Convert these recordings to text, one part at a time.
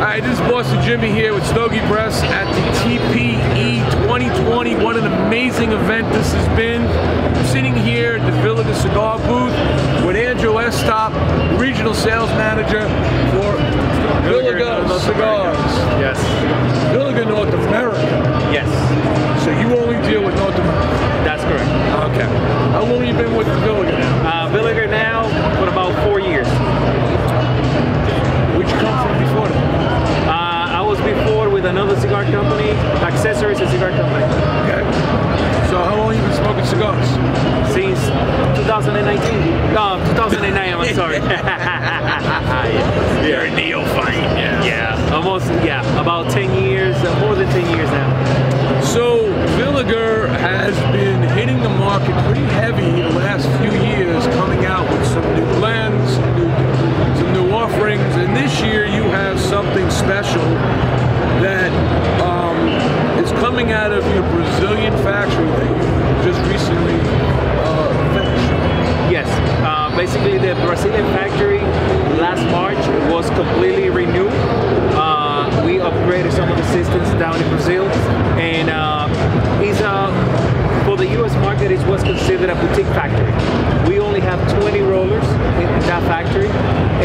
Hi, this is Boston Jimmie here with Stogie Press at the TPE2020. What an amazing event this has been. I'm sitting here at the Villiger Cigar booth with Andrew Estop, Regional Sales Manager for Villiger Cigars. Yes. Villiger North America. Yes. So you only deal with North America? That's correct. Okay. How long have you been with Villiger now? Villiger now for about 4 years. Where'd you come from before that? I was before with another cigar company, Accessories, a cigar company. Okay. So how long have you been smoking cigars? Since 2019. No, 2009, I'm sorry. You're a neophyte. Yeah, almost, about 10 years, more than 10 years now. So Villiger has been hitting the market pretty heavy the last few years, coming out with some new blends, some new offerings, and this year you have something special that is coming out of your Brazilian factory that you just recently finished. Yes, basically the Brazilian factory last March was completely renewed. We upgraded some of the systems down in Brazil, and for the US market, it was considered a boutique factory. We only have 20 rollers in that factory,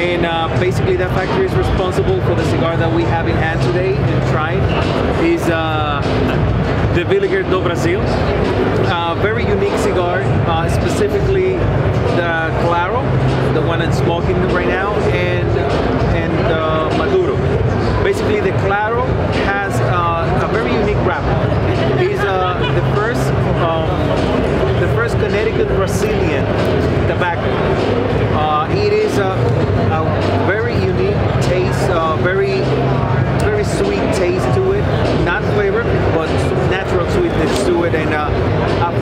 and basically that factory is responsible for the cigar that we have in hand today and trying. Is the Villiger do Brasil. Very unique cigar, specifically the Claro, the one I'm smoking right now, and Maduro. Basically, the Claro has a very unique wrapper. It's the first Connecticut Brazilian tobacco. It is a very unique taste, very sweet taste to it, not flavor, but natural sweetness to it, and a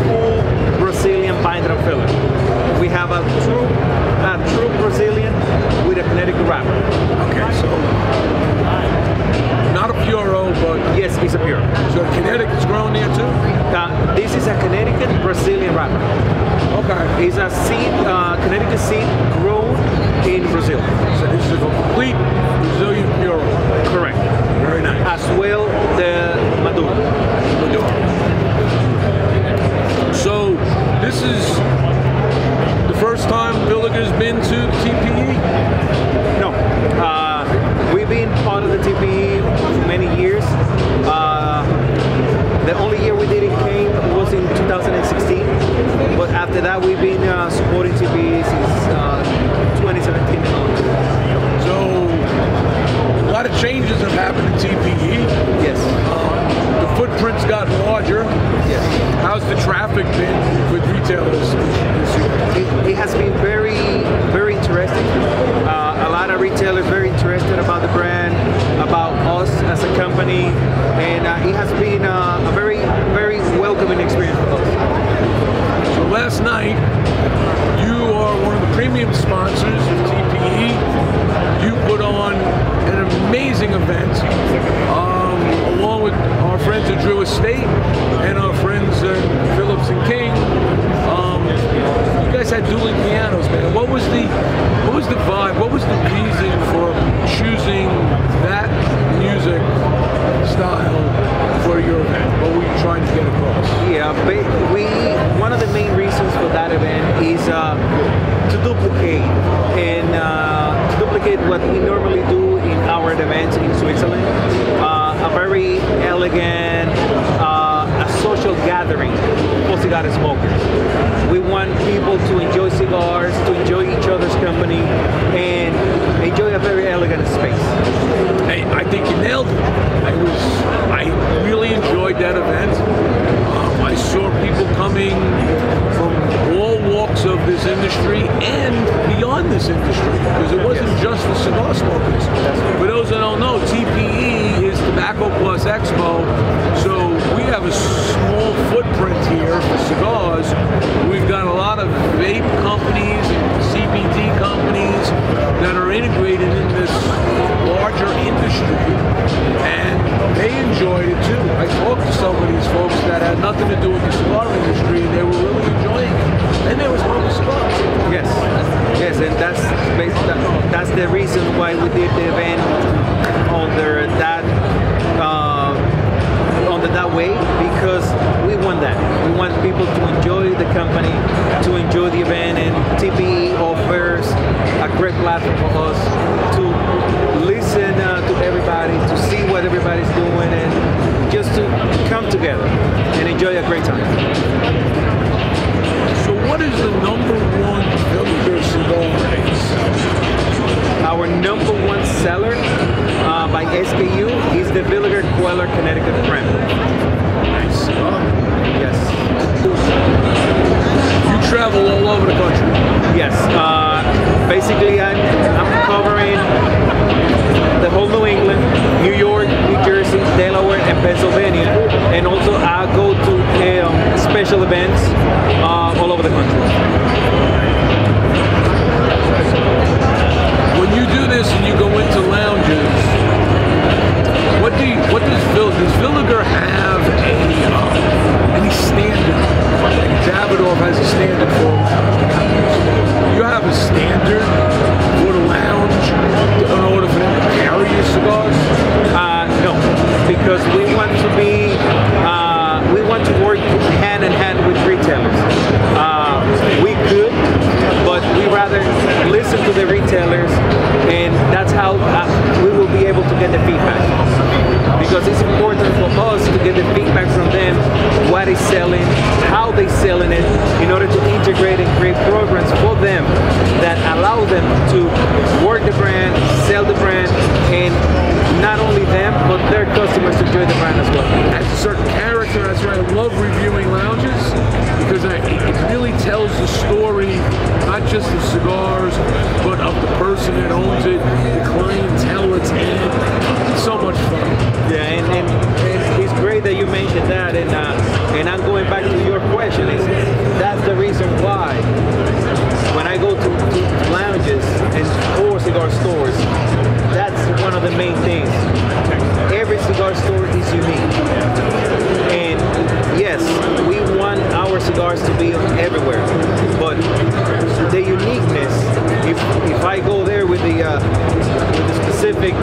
full Brazilian binder and filler. We have a true Brazilian with a Connecticut wrapper. Okay, so not a Puro, but yes, it's a Puro. So Connecticut's grown there too? This is a Connecticut Brazilian wrapper. Okay. It's a seed, Connecticut seed grown in Brazil. So this is a complete Brazilian Puro. Correct. Very nice. As well the Maduro. So this is the first time Villiger's been to the TPE? No. We've been part of the TPE for many years. The only year we didn't came was in 2016, but after that we've been supporting TPE since 2017. So a lot of changes have happened at TPE. Yes. The footprint's gotten larger. Yes. How's the traffic been with retailers this year? It has been very, very interesting. A lot of retailers very interested about the brand, about us as a company, and it has been a very, very welcoming experience for us. So last night, you are one of the premium sponsors of TPE. You put on an amazing event, along with our friends at Andrew Estop and our friends at Phillips and King. You guys had dueling pianos, man. What was the vibe? What was the reason for choosing that music style for your event? What were you trying to get across? Yeah, one of the main reasons for that event is to duplicate what we normally do in our events in Switzerland. A very elegant, a social gathering for cigar smokers. We want people to enjoy cigars, to enjoy each other's company, and enjoy a very elegant space. Hey, I think you nailed it. I really enjoyed that event. I saw people coming from all walks of this industry and beyond this industry, because it wasn't just the cigar smokers. For those that don't know, TPE is Tobacco Plus Expo, so we have a small footprint here for cigars. We've got a lot of vape companies and CBD companies that are integrated in this larger industry, and they enjoyed it too. I talked to some of these folks that had nothing to do with the cigar industry, and they were really enjoying it. And they were smoking cigars. Yes, and that's the reason why we did the event on the SKU is the Villiger Connecticut Prem. Nice. Yes. You travel all over the country. Yes. Basically, I'm covering the whole New England, New York, New Jersey, Delaware, and Pennsylvania, and also I go to special events all over the country. When you do this and you go into lounges, does Villiger have any standard? Like Davidoff has a standard for lounge. You have a standard for the lounge in order for them to carry your cigars? No, because we want to work hand in hand with retailers. We could, but we rather listen to the retailers, and that's how we will be able to get the feedback. Because it's important for us to get the feedback from them, what is selling, how they selling it, in order to integrate and create programs for them that allow them to work the brand, sell the brand, and not only them, but their customers enjoy the brand as well. Has a certain character. That's why I love reviewing lounges, because it really tells the story, not just of cigars, but of the person that owns it, the clientele that's in it. It's so much fun. Yeah, and it's great that you mentioned that, and I'm going back to your question. That's the reason why when I go to lounges and or cigar stores, that's one of the main things. Every cigar store is unique, and yes, we want our cigars to be everywhere, but the uniqueness, if I go there with the specific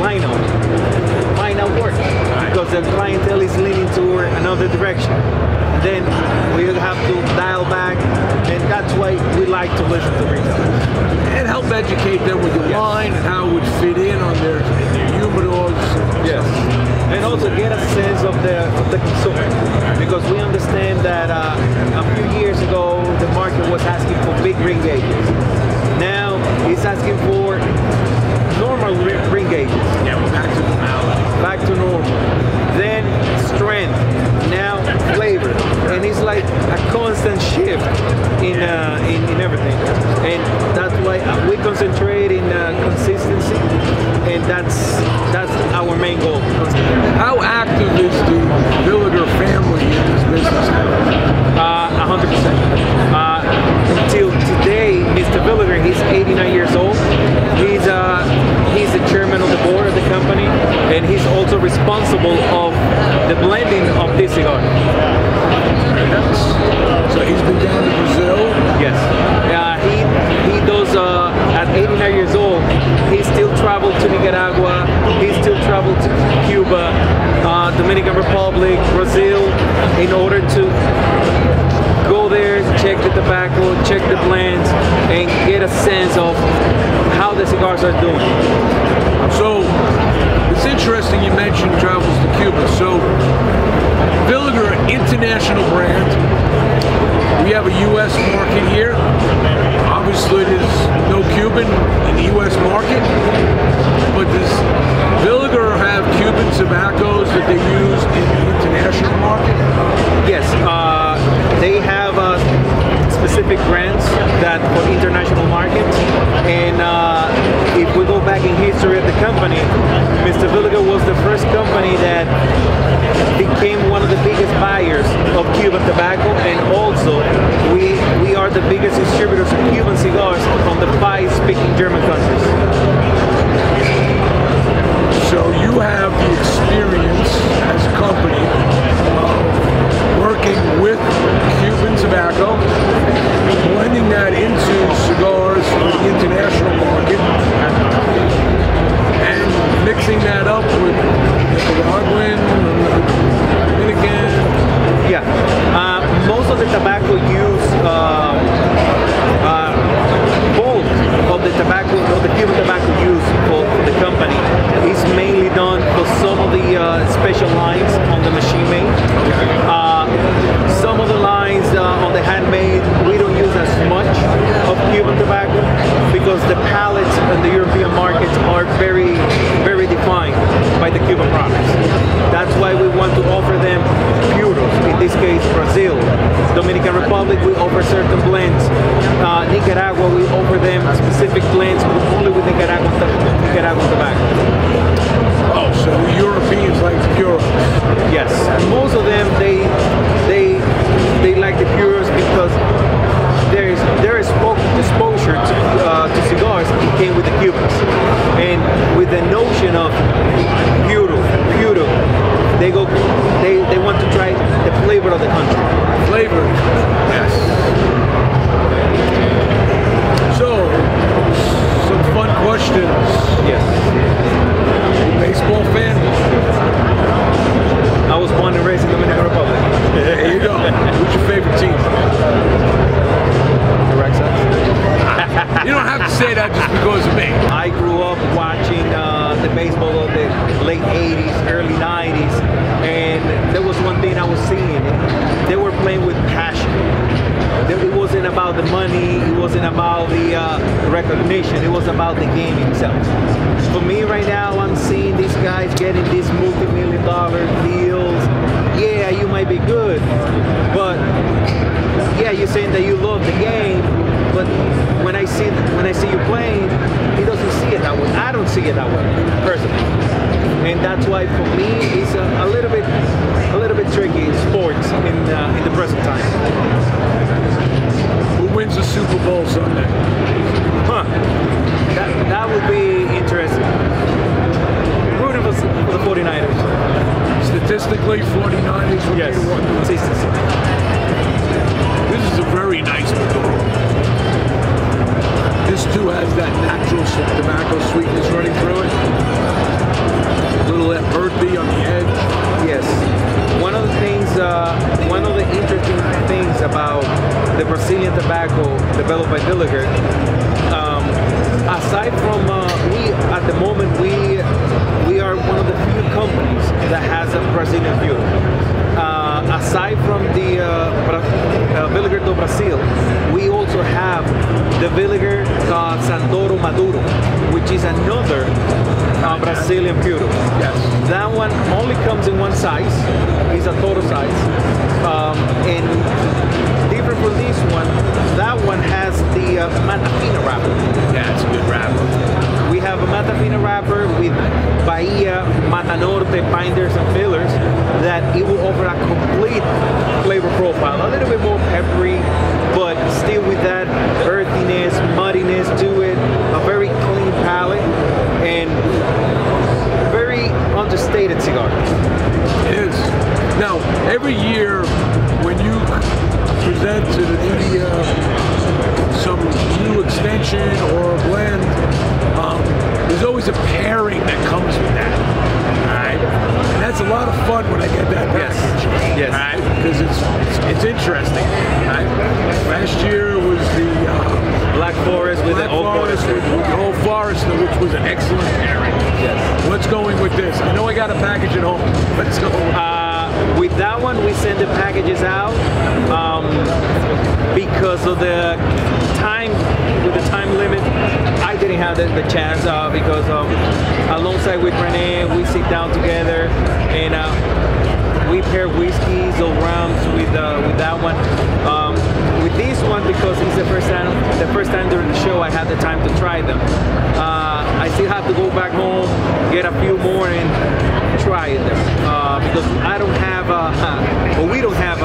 lineup, might not work because the clientele is leaning toward another direction. Then we'll have to dial back, and that's why we like to listen to retailers. And help educate them with the line and how it would fit in on their humidors. Yes. And also get a sense of the consumer, because we understand that a few years ago the market was asking for big ring gauges. Now it's asking for normal ring gauges. Yeah, we're back to normality. Back to normal. Then strength. Now flavor. And it's like a constant shift in everything. And that's why we concentrate in consistency, and that's our main goal. How active is the Villiger family in this business now? 100%. Until today, Mr. Villiger, he's 89 years old. He's the chairman of the board of the company, and he's also responsible of the blending of this cigar. Very nice. So he's been down to Brazil? Yes. He does, at 89 years old, he still traveled to Nicaragua, he still traveled to Cuba, Dominican Republic, Brazil, in order to go there, check the tobacco, check the blends, and get a sense of how the cigars are doing. So, it's interesting you mentioned travels to Cuba. So, Villiger, international brand. We have a U.S. market here. Obviously, there's no Cuban in the U.S. market. But does Villiger have Cuban tobaccos that they use in the international market? Yes, they have specific brands that for international markets, and if we go back in history of the company, Mr. Villiger was the first company that became one of the biggest buyers of Cuban tobacco, and also we are the biggest distributors of Cuban cigars from the 5 speaking German countries. So you have the experience as a company working with Cuban tobacco, blending that into cigars for the international market, and mixing that up with Nicaraguan, Dominican. Yeah, most of the tobacco use, bulk of the tobacco, of the Cuban tobacco used for the company is mainly done for some of the special lines on the machine made. Some of the lines on the handmade, we don't use as much of Cuban tobacco because the palates in the European markets are very, very this case, Brazil. Dominican Republic, we offer certain blends. Nicaragua, we offer them specific blends only with Nicaraguan tobacco. Oh, so the Europeans like the puros. Yes, most of them they like the puros because their exposure to cigars came with the Cubans, and with the notion of puro, they want to try the flavor of the country. Flavor, yes. So, some fun questions. Yes. Baseball fan? I was born and raised in the Dominican Republic. There you go. Who's your favorite team? The Red Sox. You don't have to say that just because of me. I grew up watching the baseball of the late 80s, early 90s, and there was one thing I was seeing. They were playing with passion. It wasn't about the money, it wasn't about the recognition, it was about the game itself. For me right now, I'm seeing these guys getting these multi-million-dollar deals. Yeah, you might be good, but yeah, you're saying that you love the game, but when I see you playing, he doesn't see it that way. I don't see it that way, personally. And that's why for me, it's a little bit tricky in sports in the present time. Who wins the Super Bowl Sunday? Huh. That would be interesting. Rooting for the 49ers. Statistically, 49ers would Yes. be the one. Consistency. This is a very nice Maduro. This too has that natural tobacco sweetness running through it. A little earthy on the edge. Yes. One of the interesting things about the Brazilian tobacco developed by Villiger, aside from at the moment we are one of the few companies that has a Brazilian pure. Aside from the Villiger do Brasil, we also have the Villiger Sandoro Maduro, which is another Brazilian puro. Yes. That one only comes in one size. It's a total size. And different from this one, that one has the Matafina wrapper. Yeah, it's a good wrapper. We have a Matafina wrapper with Bahia, Mata Norte binders and fillers that it will offer a complete flavor profile. A little bit more peppery, but still with that earthiness, muddiness to it. A very clean palate and very understated cigar. It is. Now, every year when you present to the media some new extension or a blend, there's always a pairing that comes with that. All right, and that's a lot of fun when I get that package. Yes. All right, because it's interesting. All right. Last year was the Black Forest with the Old Forest. with the Old Forester, which was an excellent pairing. Yes. What's going with this? I know I got a package at home. Let's go. With that one, we send the packages out because of the time, with the time limit. I didn't have the chance because alongside with Renee, we sit down together and we pair whiskeys or rums with that one. With this one, because it's the first time during the show I had the time to try them. I still have to go back home, get a few more and try them because I don't have or we don't have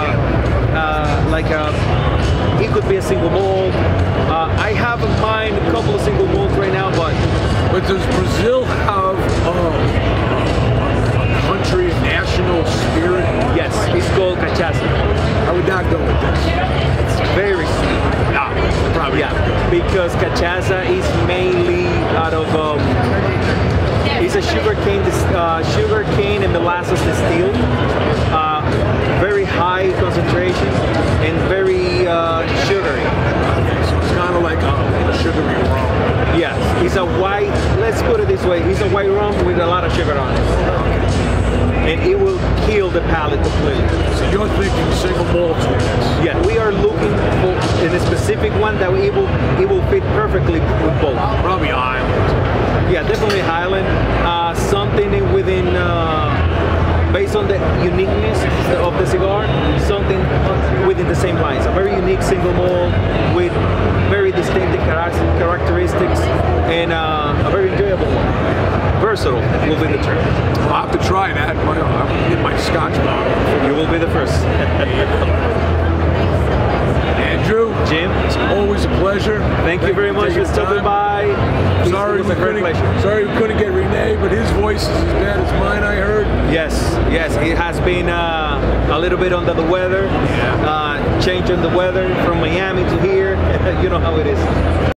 it could be a single mold. I have in mind a couple of single molds right now, but does Brazil have a country, a national spirit? yes, it's called cachaça. How would that go with this? It's very sweet. Probably. Yeah, because cachaça is mainly out of it's a sugar cane and molasses distilled. Very high concentration and very sugary. So it's kind of like a sugary rum. Yes, it's a white. Let's put it this way: it's a white rum with a lot of sugar on it, and it will kill the palate completely. So you're thinking single malts with this? Yeah, we are looking for in a specific one that it will fit perfectly with both. Probably Highland. Yeah, definitely Highland. Something within based on the uniqueness of the cigar, something within the same lines. A very unique single malt with very distinctive characteristics and a very enjoyable one. Versatile will be the term. I'll have to try that. I'll get my Scotch bottle. You will be the first. Andrew, Jim, it's always a pleasure. Thank you very much for stopping by. Sorry we couldn't get Renee, but his voice is as bad as mine, I heard. Yes, it has been a little bit under the weather. Yeah. Changing the weather from Miami to here. You know how it is.